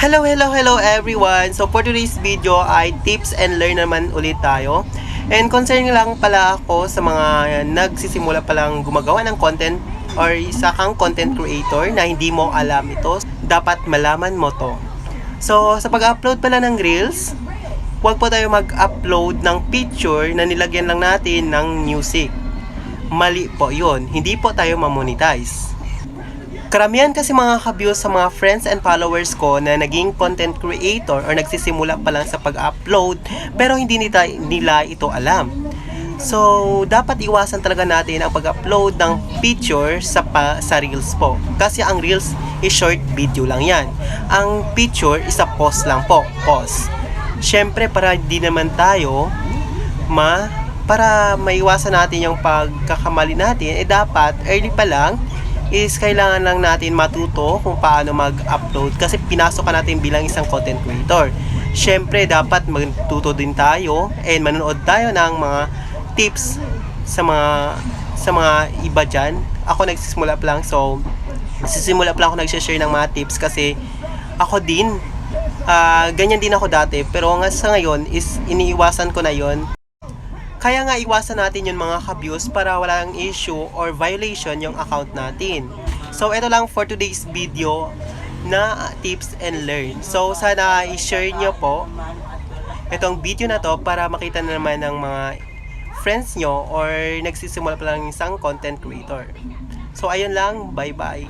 Hello everyone! So for today's video ay tips and learn naman ulit tayo. And concern lang pala ako sa mga nagsisimula palang gumagawa ng content or isa kang content creator na hindi mo alam ito. Dapat malaman mo to. So sa pag-upload pala ng Reels, huwag po tayo mag-upload ng picture na nilagyan lang natin ng music. Mali po yun. Hindi po tayo mamonetize. Karamihan kasi mga ka-views sa mga friends and followers ko na naging content creator or nagsisimula pa lang sa pag-upload pero hindi nila ito alam. So, dapat iwasan talaga natin ang pag-upload ng picture sa Reels po. Kasi ang Reels is short video lang yan. Ang picture is a post lang po. Pause. Syempre, para hindi naman tayo para maiwasan natin yung pagkakamali natin, dapat early pa lang is kailangan lang natin matuto kung paano mag-upload kasi pinasok ka natin bilang isang content creator. Syempre, dapat magtuto din tayo and manonood tayo ng mga tips sa mga iba dyan. Ako nagsisimula pa lang, so nagsisimula pa lang ako nag-share ng mga tips kasi ako din, ganyan din ako dati pero sa ngayon is iniiwasan ko na yon. Kaya nga iwasan natin yung mga ka-views para walang issue or violation yung account natin. So ito lang for today's video na tips and learn. So sana i-share nyo po itong video na to para makita na naman ng mga friends nyo or nagsisimula pa lang isang content creator. So ayun lang, bye bye.